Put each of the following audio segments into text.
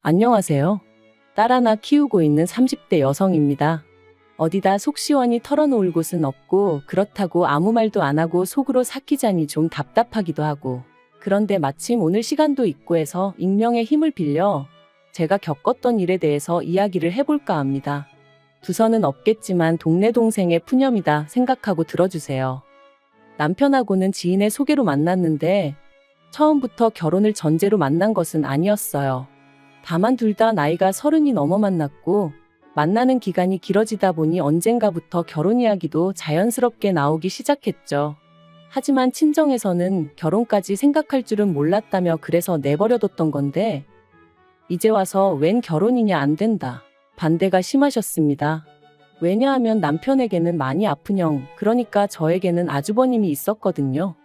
안녕하세요. 딸 하나 키우고 있는 30대 여성입니다. 어디다 속 시원히 털어놓을 곳은 없고 그렇다고 아무 말도 안 하고 속으로 삭히자니 좀 답답하기도 하고, 그런데 마침 오늘 시간도 있고 해서 익명의 힘을 빌려 제가 겪었던 일에 대해서 이야기를 해볼까 합니다. 두서는 없겠지만 동네 동생의 푸념이다 생각하고 들어주세요. 남편하고는 지인의 소개로 만났는데 처음부터 결혼을 전제로 만난 것은 아니었어요. 다만 둘 다 나이가 30이 넘어 만났고 만나는 기간이 길어지다 보니 언젠가부터 결혼 이야기도 자연스럽게 나오기 시작했죠. 하지만 친정에서는 결혼까지 생각할 줄은 몰랐다며 그래서 내버려뒀던 건데, 이제 와서 웬 결혼이냐 안 된다, 반대가 심하셨습니다. 왜냐하면 남편에게는 많이 아픈 형, 그러니까 저에게는 아주버님이 있었거든요.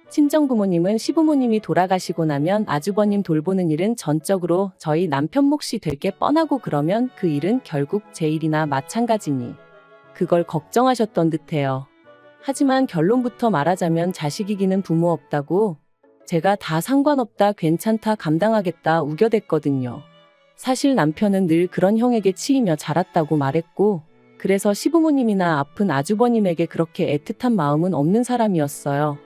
친정부모님은 시부모님이 돌아가시고 나면 아주버님 돌보는 일은 전적으로 저희 남편 몫이 될 게 뻔하고, 그러면 그 일은 결국 제 일이나 마찬가지니 그걸 걱정하셨던 듯해요. 하지만 결론부터 말하자면 자식이기는 부모 없다고 제가 다 상관없다, 괜찮다, 감당하겠다 우겨댔거든요. 사실 남편은 늘 그런 형에게 치이며 자랐다고 말했고, 그래서 시부모님이나 아픈 아주버님에게 그렇게 애틋한 마음은 없는 사람이었어요.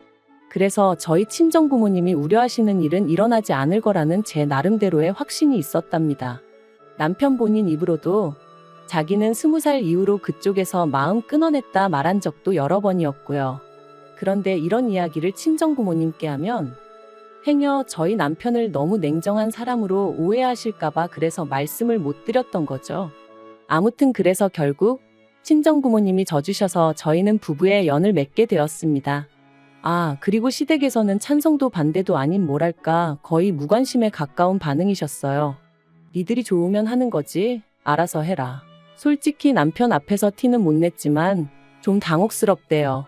그래서 저희 친정부모님이 우려하시는 일은 일어나지 않을 거라는 제 나름대로의 확신이 있었답니다. 남편 본인 입으로도 자기는 20살 이후로 그쪽에서 마음 끊어냈다 말한 적도 여러 번이었고요. 그런데 이런 이야기를 친정부모님께 하면 행여 저희 남편을 너무 냉정한 사람으로 오해하실까봐 그래서 말씀을 못 드렸던 거죠. 아무튼 그래서 결국 친정부모님이 져주셔서 저희는 부부의 연을 맺게 되었습니다. 그리고 시댁에서는 찬성도 반대도 아닌 뭐랄까 거의 무관심에 가까운 반응이셨어요. 니들이 좋으면 하는 거지, 알아서 해라. 솔직히 남편 앞에서 티는 못 냈지만 좀 당혹스럽대요.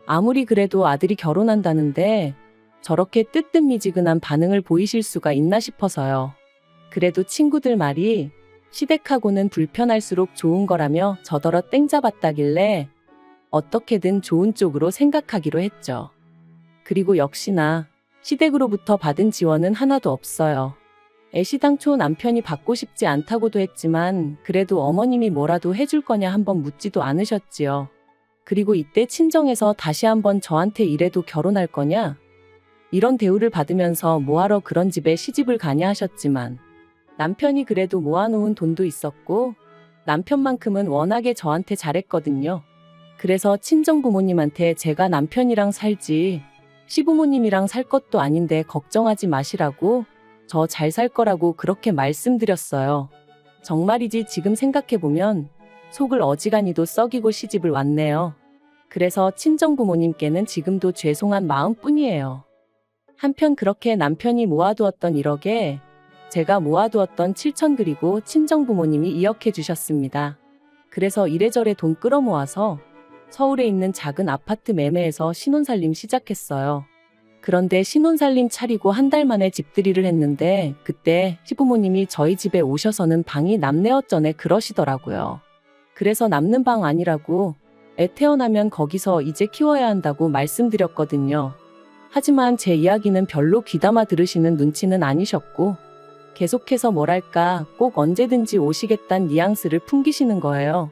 아무리 그래도 아들이 결혼한다는데 저렇게 뜨뜻미지근한 반응을 보이실 수가 있나 싶어서요. 그래도 친구들 말이 시댁하고는 불편할수록 좋은 거라며 저더러 땡 잡았다길래 어떻게든 좋은 쪽으로 생각하기로 했죠. 그리고 역시나 시댁으로부터 받은 지원은 하나도 없어요. 애시당초 남편이 받고 싶지 않다고도 했지만 그래도 어머님이 뭐라도 해줄 거냐 한번 묻지도 않으셨지요. 그리고 이때 친정에서 다시 한번 저한테 이래도 결혼할 거냐? 이런 대우를 받으면서 뭐하러 그런 집에 시집을 가냐 하셨지만, 남편이 그래도 모아놓은 돈도 있었고 남편만큼은 워낙에 저한테 잘했거든요. 그래서 친정부모님한테 제가 남편이랑 살지 시부모님이랑 살 것도 아닌데 걱정하지 마시라고, 저 잘 살 거라고 그렇게 말씀드렸어요. 정말이지 지금 생각해보면 속을 어지간히도 썩이고 시집을 왔네요. 그래서 친정부모님께는 지금도 죄송한 마음뿐이에요. 한편 그렇게 남편이 모아두었던 1억에 제가 모아두었던 7천 그리고 친정부모님이 2억 해주셨습니다. 그래서 이래저래 돈 끌어모아서 서울에 있는 작은 아파트 매매해서 신혼살림 시작했어요. 그런데 신혼살림 차리고 한 달 만에 집들이를 했는데 그때 시부모님이 저희 집에 오셔서는 방이 남네 어쩌네 그러시더라고요. 그래서 남는 방 아니라고 애 태어나면 거기서 이제 키워야 한다고 말씀드렸거든요. 하지만 제 이야기는 별로 귀담아 들으시는 눈치는 아니셨고 계속해서 뭐랄까 꼭 언제든지 오시겠다는 뉘앙스를 풍기시는 거예요.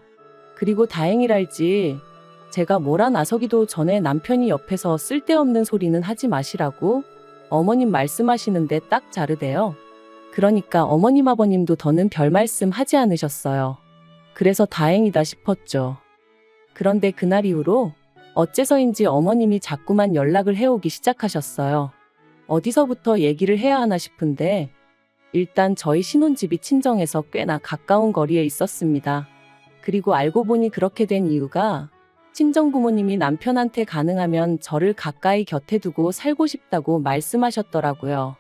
그리고 다행이랄지 제가 뭐라 나서기도 전에 남편이 옆에서 쓸데없는 소리는 하지 마시라고 어머님 말씀하시는데 딱 자르대요. 그러니까 어머님 아버님도 더는 별 말씀 하지 않으셨어요. 그래서 다행이다 싶었죠. 그런데 그날 이후로 어째서인지 어머님이 자꾸만 연락을 해오기 시작하셨어요. 어디서부터 얘기를 해야 하나 싶은데 일단 저희 신혼집이 친정에서 꽤나 가까운 거리에 있었습니다. 그리고 알고 보니 그렇게 된 이유가 친정부모님이 남편한테 가능하면 저를 가까이 곁에 두고 살고 싶다고 말씀하셨더라고요.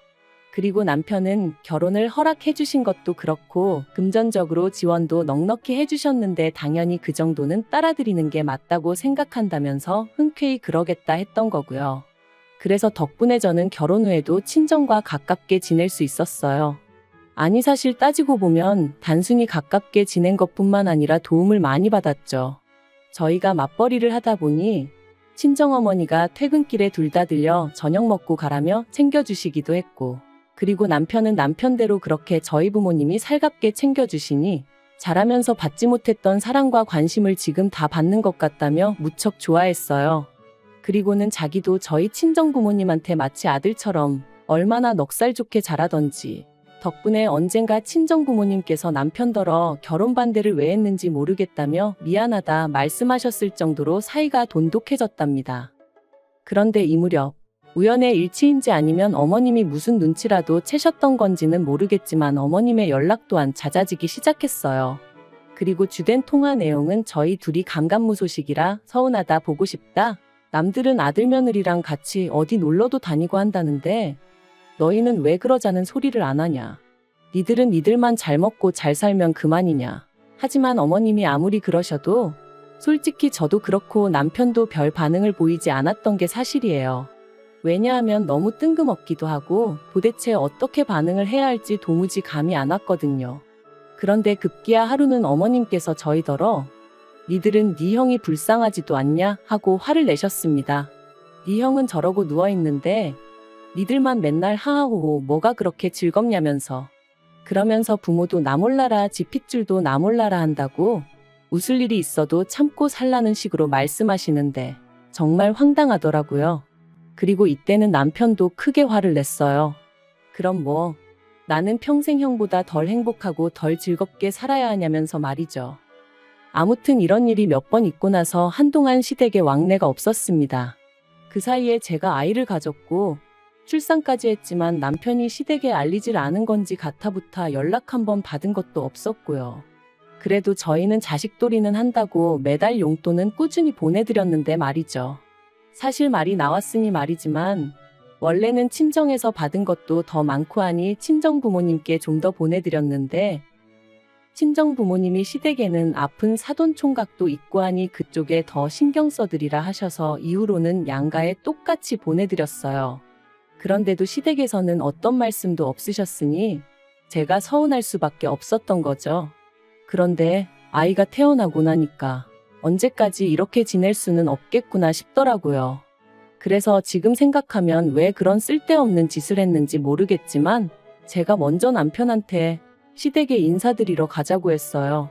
그리고 남편은 결혼을 허락해 주신 것도 그렇고 금전적으로 지원도 넉넉히 해주셨는데 당연히 그 정도는 따라드리는 게 맞다고 생각한다면서 흔쾌히 그러겠다 했던 거고요. 그래서 덕분에 저는 결혼 후에도 친정과 가깝게 지낼 수 있었어요. 아니 사실 따지고 보면 단순히 가깝게 지낸 것뿐만 아니라 도움을 많이 받았죠. 저희가 맞벌이를 하다 보니 친정어머니가 퇴근길에 둘 다 들려 저녁 먹고 가라며 챙겨주시기도 했고, 그리고 남편은 남편대로 그렇게 저희 부모님이 살갑게 챙겨주시니 자라면서 받지 못했던 사랑과 관심을 지금 다 받는 것 같다며 무척 좋아했어요. 그리고는 자기도 저희 친정 부모님한테 마치 아들처럼 얼마나 넉살 좋게 자라던지 덕분에 언젠가 친정 부모님께서 남편더러 결혼 반대를 왜 했는지 모르겠다며 미안하다 말씀하셨을 정도로 사이가 돈독해졌답니다. 그런데 이 무렵 우연의 일치인지 아니면 어머님이 무슨 눈치라도 채셨던 건지는 모르겠지만 어머님의 연락 또한 잦아지기 시작했어요. 그리고 주된 통화 내용은 저희 둘이 감감무소식이라 서운하다 보고 싶다. 남들은 아들 며느리랑 같이 어디 놀러도 다니고 한다는데 너희는 왜 그러자는 소리를 안 하냐. 니들은 니들만 잘 먹고 잘 살면 그만이냐. 하지만 어머님이 아무리 그러셔도 솔직히 저도 그렇고 남편도 별 반응을 보이지 않았던 게 사실이에요. 왜냐하면 너무 뜬금없기도 하고 도대체 어떻게 반응을 해야 할지 도무지 감이 안 왔거든요. 그런데 급기야 하루는 어머님께서 저희더러 니들은 네 형이 불쌍하지도 않냐 하고 화를 내셨습니다. 네 형은 저러고 누워있는데 니들만 맨날 하하호호 뭐가 그렇게 즐겁냐면서 그러면서 부모도 나 몰라라 지 핏줄도 나 몰라라 한다고 웃을 일이 있어도 참고 살라는 식으로 말씀하시는데 정말 황당하더라고요. 그리고 이때는 남편도 크게 화를 냈어요. 그럼 뭐 나는 평생 형보다 덜 행복하고 덜 즐겁게 살아야 하냐면서 말이죠. 아무튼 이런 일이 몇 번 있고 나서 한동안 시댁에 왕래가 없었습니다. 그 사이에 제가 아이를 가졌고 출산까지 했지만 남편이 시댁에 알리질 않은 건지 가타부타 연락 한 번 받은 것도 없었고요. 그래도 저희는 자식돌이는 한다고 매달 용돈은 꾸준히 보내드렸는데 말이죠. 사실 말이 나왔으니 말이지만 원래는 친정에서 받은 것도 더 많고 하니 친정 부모님께 좀 더 보내드렸는데 친정 부모님이 시댁에는 아픈 사돈 총각도 있고 하니 그쪽에 더 신경 써드리라 하셔서 이후로는 양가에 똑같이 보내드렸어요. 그런데도 시댁에서는 어떤 말씀도 없으셨으니 제가 서운할 수밖에 없었던 거죠. 그런데 아이가 태어나고 나니까 언제까지 이렇게 지낼 수는 없겠구나 싶더라고요. 그래서 지금 생각하면 왜 그런 쓸데없는 짓을 했는지 모르겠지만 제가 먼저 남편한테 시댁에 인사드리러 가자고 했어요.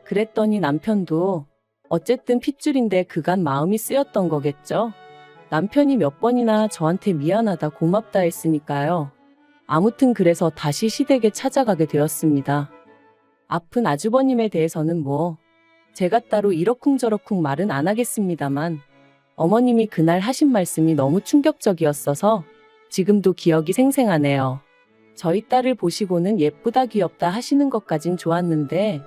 그랬더니 남편도 어쨌든 핏줄인데 그간 마음이 쓰였던 거겠죠? 남편이 몇 번이나 저한테 미안하다 고맙다 했으니까요. 아무튼 그래서 다시 시댁에 찾아가게 되었습니다. 아픈 아주버님에 대해서는 뭐 제가 따로 이러쿵저러쿵 말은 안 하겠습니다만 어머님이 그날 하신 말씀이 너무 충격적이었어서 지금도 기억이 생생하네요. 저희 딸을 보시고는 예쁘다 귀엽다 하시는 것까진 좋았는데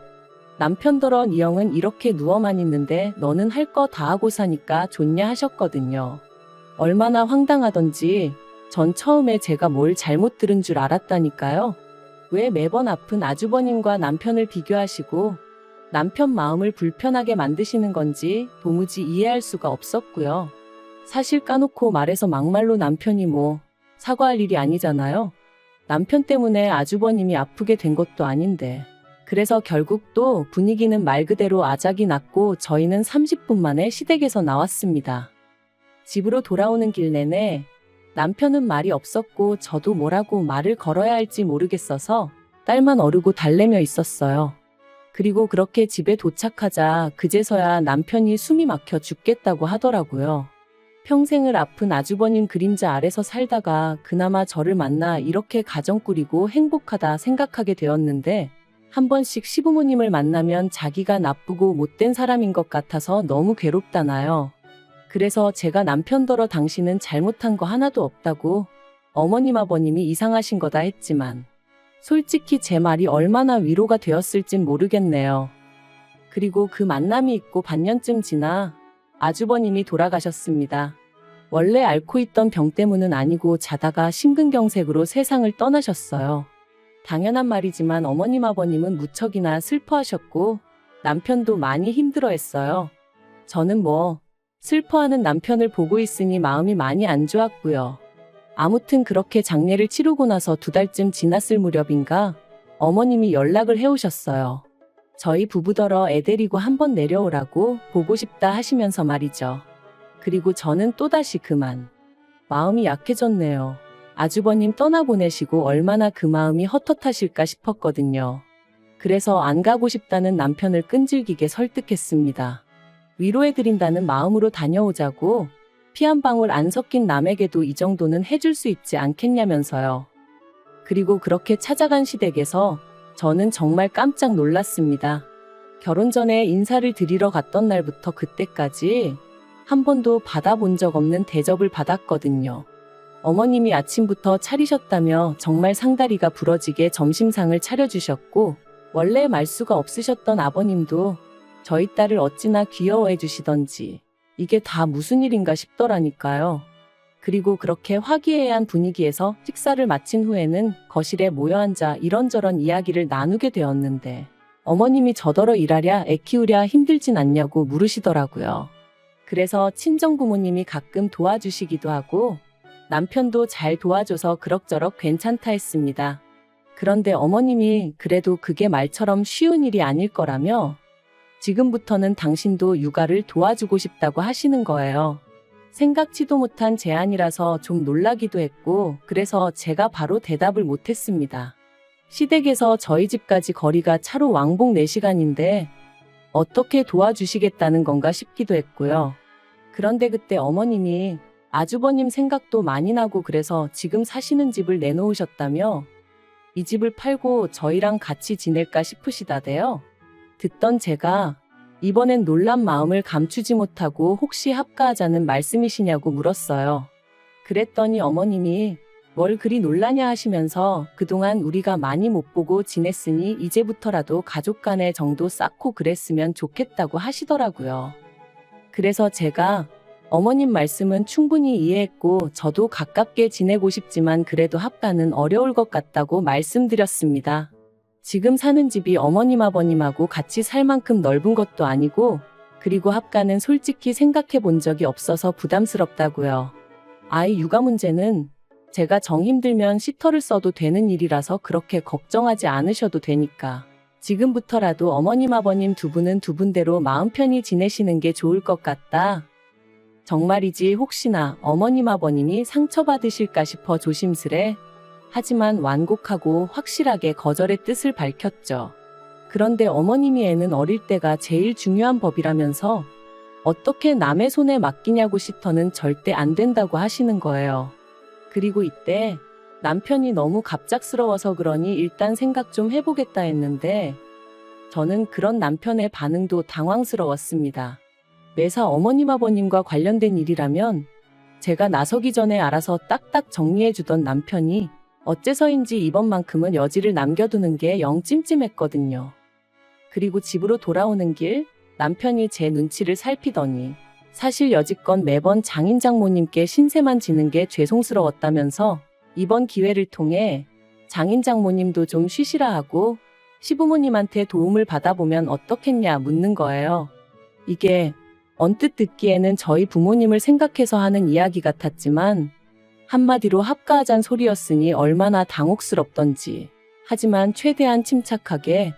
남편더러 니 형은 이렇게 누워만 있는데 너는 할 거 다 하고 사니까 좋냐 하셨거든요. 얼마나 황당하던지 전 처음에 제가 뭘 잘못 들은 줄 알았다니까요. 왜 매번 아픈 아주버님과 남편을 비교하시고 남편 마음을 불편하게 만드시는 건지 도무지 이해할 수가 없었고요. 사실 까놓고 말해서 막말로 남편이 뭐 사과할 일이 아니잖아요. 남편 때문에 아주버님이 아프게 된 것도 아닌데. 그래서 결국 또 분위기는 말 그대로 아작이 났고 저희는 30분 만에 시댁에서 나왔습니다. 집으로 돌아오는 길 내내 남편은 말이 없었고 저도 뭐라고 말을 걸어야 할지 모르겠어서 딸만 어르고 달래며 있었어요. 그리고 그렇게 집에 도착하자 그제서야 남편이 숨이 막혀 죽겠다고 하더라고요. 평생을 아픈 아주버님 그림자 아래서 살다가 그나마 저를 만나 이렇게 가정 꾸리고 행복하다 생각하게 되었는데 한 번씩 시부모님을 만나면 자기가 나쁘고 못된 사람인 것 같아서 너무 괴롭다나요. 그래서 제가 남편더러 당신은 잘못한 거 하나도 없다고 어머님 아버님이 이상하신 거다 했지만 솔직히 제 말이 얼마나 위로가 되었을진 모르겠네요. 그리고 그 만남이 있고 반년쯤 지나 아주버님이 돌아가셨습니다. 원래 앓고 있던 병 때문은 아니고 자다가 심근경색으로 세상을 떠나셨어요. 당연한 말이지만 어머님 아버님은 무척이나 슬퍼하셨고 남편도 많이 힘들어했어요. 저는 뭐 슬퍼하는 남편을 보고 있으니 마음이 많이 안 좋았고요. 아무튼 그렇게 장례를 치르고 나서 2달쯤 지났을 무렵인가 어머님이 연락을 해오셨어요. 저희 부부더러 애 데리고 한번 내려오라고 보고 싶다 하시면서 말이죠. 그리고 저는 또다시 그만 마음이 약해졌네요. 아주버님 떠나보내시고 얼마나 그 마음이 헛헛하실까 싶었거든요. 그래서 안 가고 싶다는 남편을 끈질기게 설득했습니다. 위로해드린다는 마음으로 다녀오자고, 피 한 방울 안 섞인 남에게도 이 정도는 해줄 수 있지 않겠냐면서요. 그리고 그렇게 찾아간 시댁에서 저는 정말 깜짝 놀랐습니다. 결혼 전에 인사를 드리러 갔던 날부터 그때까지 한 번도 받아본 적 없는 대접을 받았거든요. 어머님이 아침부터 차리셨다며 정말 상다리가 부러지게 점심상을 차려주셨고, 원래 말수가 없으셨던 아버님도 저희 딸을 어찌나 귀여워해 주시던지 이게 다 무슨 일인가 싶더라니까요. 그리고 그렇게 화기애애한 분위기에서 식사를 마친 후에는 거실에 모여 앉아 이런저런 이야기를 나누게 되었는데, 어머님이 저더러 일하랴 애 키우랴 힘들진 않냐고 물으시더라고요. 그래서 친정부모님이 가끔 도와주시기도 하고 남편도 잘 도와줘서 그럭저럭 괜찮다 했습니다. 그런데 어머님이 그래도 그게 말처럼 쉬운 일이 아닐 거라며 지금부터는 당신도 육아를 도와주고 싶다고 하시는 거예요. 생각지도 못한 제안이라서 좀 놀라기도 했고, 그래서 제가 바로 대답을 못했습니다. 시댁에서 저희 집까지 거리가 차로 왕복 4시간인데 어떻게 도와주시겠다는 건가 싶기도 했고요. 그런데 그때 어머님이 아주버님 생각도 많이 나고 그래서 지금 사시는 집을 내놓으셨다며 이 집을 팔고 저희랑 같이 지낼까 싶으시다대요. 듣던 제가 이번엔 놀란 마음을 감추지 못하고 혹시 합가하자는 말씀이시냐고 물었어요. 그랬더니 어머님이 뭘 그리 놀라냐 하시면서 그동안 우리가 많이 못 보고 지냈으니 이제부터라도 가족 간의 정도 쌓고 그랬으면 좋겠다고 하시더라고요. 그래서 제가 어머님 말씀은 충분히 이해했고 저도 가깝게 지내고 싶지만 그래도 합가는 어려울 것 같다고 말씀드렸습니다. 지금 사는 집이 어머님 아버님하고 같이 살 만큼 넓은 것도 아니고, 그리고 합가는 솔직히 생각해 본 적이 없어서 부담스럽다고요. 아이 육아 문제는 제가 정 힘들면 시터를 써도 되는 일이라서 그렇게 걱정하지 않으셔도 되니까 지금부터라도 어머님 아버님 두 분은 두 분대로 마음 편히 지내시는 게 좋을 것 같다. 정말이지 혹시나 어머님 아버님이 상처받으실까 싶어 조심스레 하지만 완곡하고 확실하게 거절의 뜻을 밝혔죠. 그런데 어머님이 애는 어릴 때가 제일 중요한 법이라면서 어떻게 남의 손에 맡기냐고 시터는 절대 안 된다고 하시는 거예요. 그리고 이때 남편이 너무 갑작스러워서 그러니 일단 생각 좀 해보겠다 했는데 저는 그런 남편의 반응도 당황스러웠습니다. 매사 어머님 아버님과 관련된 일이라면 제가 나서기 전에 알아서 딱딱 정리해주던 남편이 어째서인지 이번만큼은 여지를 남겨두는 게 영 찜찜했거든요. 그리고 집으로 돌아오는 길 남편이 제 눈치를 살피더니 사실 여지껏 매번 장인 장모님께 신세만 지는 게 죄송스러웠다면서 이번 기회를 통해 장인 장모님도 좀 쉬시라 하고 시부모님한테 도움을 받아보면 어떻겠냐 묻는 거예요. 이게 언뜻 듣기에는 저희 부모님을 생각해서 하는 이야기 같았지만 한마디로 합가하잔 소리였으니 얼마나 당혹스럽던지. 하지만 최대한 침착하게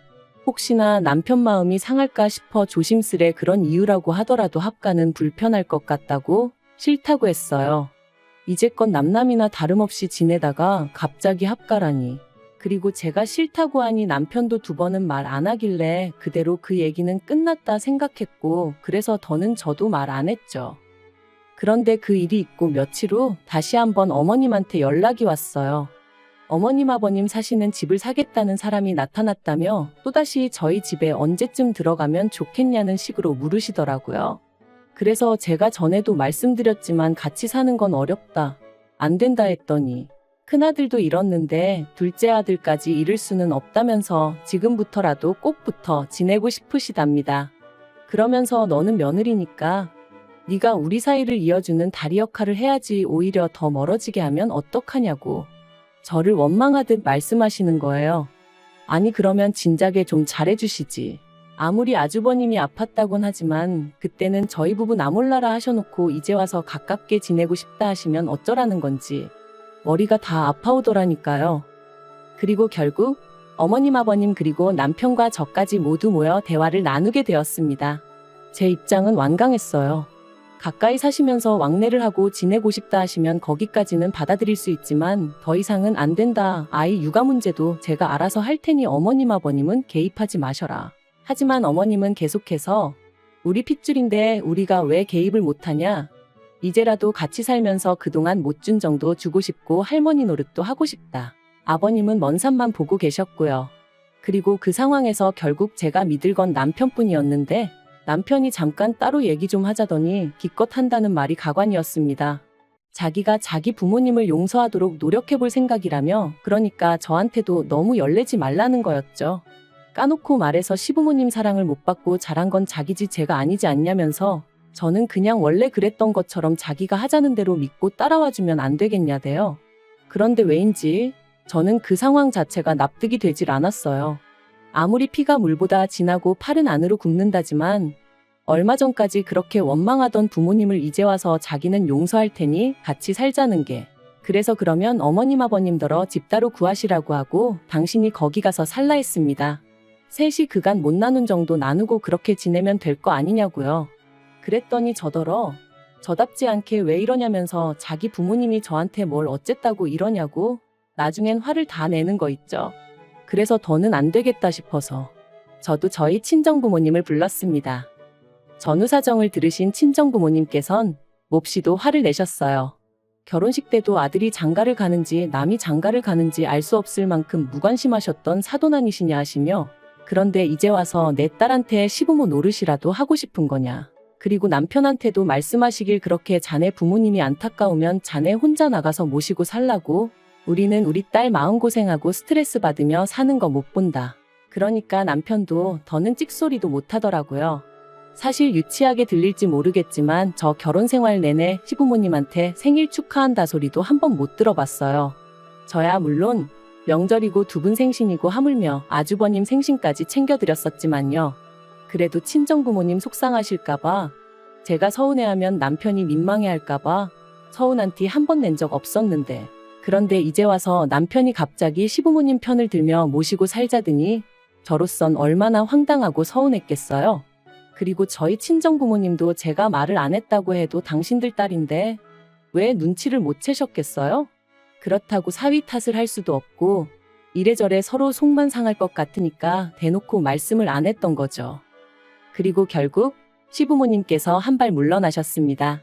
혹시나 남편 마음이 상할까 싶어 조심스레 그런 이유라고 하더라도 합가는 불편할 것 같다고 싫다고 했어요. 이제껏 남남이나 다름없이 지내다가 갑자기 합가라니. 그리고 제가 싫다고 하니 남편도 2번은 말 안 하길래 그대로 그 얘기는 끝났다 생각했고 그래서 더는 저도 말 안 했죠. 그런데 그 일이 있고 며칠 후 다시 한번 어머님한테 연락이 왔어요. 어머님 아버님 사시는 집을 사겠다는 사람이 나타났다며 또다시 저희 집에 언제쯤 들어가면 좋겠냐는 식으로 물으시더라고요. 그래서 제가 전에도 말씀드렸지만 같이 사는 건 어렵다. 안 된다 했더니 큰아들도 잃었는데 둘째 아들까지 잃을 수는 없다면서 지금부터라도 꼭 붙어 지내고 싶으시답니다. 그러면서 너는 며느리니까 네가 우리 사이를 이어주는 다리 역할을 해야지 오히려 더 멀어지게 하면 어떡하냐고 저를 원망하듯 말씀하시는 거예요. 아니 그러면 진작에 좀 잘해주시지. 아무리 아주버님이 아팠다곤 하지만 그때는 저희 부부 나몰라라 하셔놓고 이제 와서 가깝게 지내고 싶다 하시면 어쩌라는 건지 머리가 다 아파오더라니까요. 그리고 결국 어머님 아버님 그리고 남편과 저까지 모두 모여 대화를 나누게 되었습니다. 제 입장은 완강했어요. 가까이 사시면서 왕래를 하고 지내고 싶다 하시면 거기까지는 받아들일 수 있지만 더 이상은 안 된다. 아이 육아 문제도 제가 알아서 할 테니 어머님 아버님은 개입하지 마셔라. 하지만 어머님은 계속해서 우리 핏줄인데 우리가 왜 개입을 못하냐. 이제라도 같이 살면서 그동안 못 준 정도 주고 싶고 할머니 노릇도 하고 싶다. 아버님은 먼 산만 보고 계셨고요. 그리고 그 상황에서 결국 제가 믿을 건 남편뿐이었는데 남편이 잠깐 따로 얘기 좀 하자더니 기껏 한다는 말이 가관이었습니다. 자기가 자기 부모님을 용서하도록 노력해볼 생각이라며 그러니까 저한테도 너무 열내지 말라는 거였죠. 까놓고 말해서 시부모님 사랑을 못 받고 자란 건 자기지 제가 아니지 않냐면서 저는 그냥 원래 그랬던 것처럼 자기가 하자는 대로 믿고 따라와주면 안 되겠냐대요. 그런데 왜인지 저는 그 상황 자체가 납득이 되질 않았어요. 아무리 피가 물보다 진하고 팔은 안으로 굽는다지만 얼마 전까지 그렇게 원망하던 부모님을 이제 와서 자기는 용서할 테니 같이 살자는 게 그래서 그러면 어머님 아버님더러 집 따로 구하시라고 하고 당신이 거기 가서 살라 했습니다. 셋이 그간 못 나눈 정도 나누고 그렇게 지내면 될 거 아니냐고요. 그랬더니 저더러 저답지 않게 왜 이러냐면서 자기 부모님이 저한테 뭘 어쨌다고 이러냐고 나중엔 화를 다 내는 거 있죠. 그래서 더는 안 되겠다 싶어서 저도 저희 친정부모님을 불렀습니다. 전후 사정을 들으신 친정부모님께선 몹시도 화를 내셨어요. 결혼식 때도 아들이 장가를 가는지 남이 장가를 가는지 알 수 없을 만큼 무관심하셨던 사돈 아니시냐 하시며 그런데 이제 와서 내 딸한테 시부모 노릇이라도 하고 싶은 거냐. 그리고 남편한테도 말씀하시길 그렇게 자네 부모님이 안타까우면 자네 혼자 나가서 모시고 살라고 우리는 우리 딸 마음고생하고 스트레스 받으며 사는 거 못 본다. 그러니까 남편도 더는 찍소리도 못 하더라고요. 사실 유치하게 들릴지 모르겠지만 저 결혼 생활 내내 시부모님한테 생일 축하한다 소리도 한 번 못 들어봤어요. 저야 물론 명절이고 두 분 생신이고 하물며 아주버님 생신까지 챙겨드렸었지만요. 그래도 친정부모님 속상하실까봐 제가 서운해하면 남편이 민망해할까봐 서운한 티 한 번 낸 적 없었는데 그런데 이제 와서 남편이 갑자기 시부모님 편을 들며 모시고 살자더니 저로선 얼마나 황당하고 서운했겠어요. 그리고 저희 친정부모님도 제가 말을 안 했다고 해도 당신들 딸인데 왜 눈치를 못 채셨겠어요? 그렇다고 사위 탓을 할 수도 없고 이래저래 서로 속만 상할 것 같으니까 대놓고 말씀을 안 했던 거죠. 그리고 결국 시부모님께서 한 발 물러나셨습니다.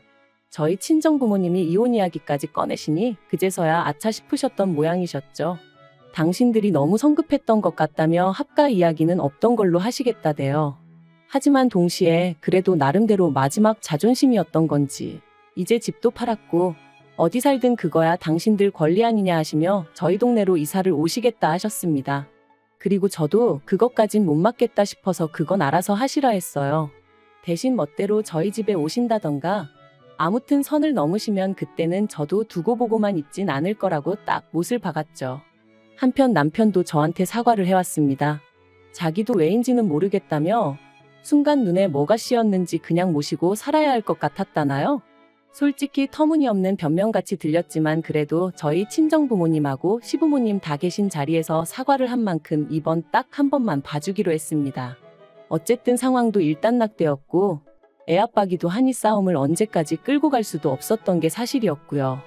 저희 친정부모님이 이혼 이야기까지 꺼내시니 그제서야 아차 싶으셨던 모양이셨죠. 당신들이 너무 성급했던 것 같다며 합가 이야기는 없던 걸로 하시겠다대요. 하지만 동시에 그래도 나름대로 마지막 자존심이었던 건지 이제 집도 팔았고 어디 살든 그거야 당신들 권리 아니냐 하시며 저희 동네로 이사를 오시겠다 하셨습니다. 그리고 저도 그것까진 못 맡겠다 싶어서 그건 알아서 하시라 했어요. 대신 멋대로 저희 집에 오신다던가 아무튼 선을 넘으시면 그때는 저도 두고 보고만 있진 않을 거라고 딱 못을 박았죠. 한편 남편도 저한테 사과를 해왔습니다. 자기도 왜인지는 모르겠다며 순간 눈에 뭐가 씌었는지 그냥 모시고 살아야 할 것 같았다나요? 솔직히 터무니없는 변명같이 들렸지만 그래도 저희 친정부모님하고 시부모님 다 계신 자리에서 사과를 한 만큼 이번 딱 한 번만 봐주기로 했습니다. 어쨌든 상황도 일단락되었고 애아빠기도 하니 싸움을 언제까지 끌고 갈 수도 없었던 게 사실이었고요.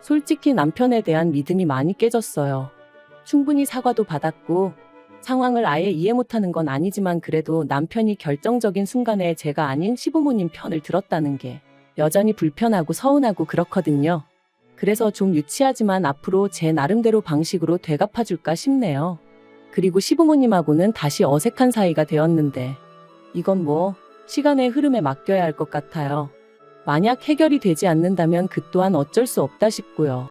솔직히 남편에 대한 믿음이 많이 깨졌어요. 충분히 사과도 받았고 상황을 아예 이해 못하는 건 아니지만 그래도 남편이 결정적인 순간에 제가 아닌 시부모님 편을 들었다는 게 여전히 불편하고 서운하고 그렇거든요. 그래서 좀 유치하지만 앞으로 제 나름대로 방식으로 되갚아줄까 싶네요. 그리고 시부모님하고는 다시 어색한 사이가 되었는데 이건 뭐 시간의 흐름에 맡겨야 할 것 같아요. 만약 해결이 되지 않는다면 그 또한 어쩔 수 없다 싶고요.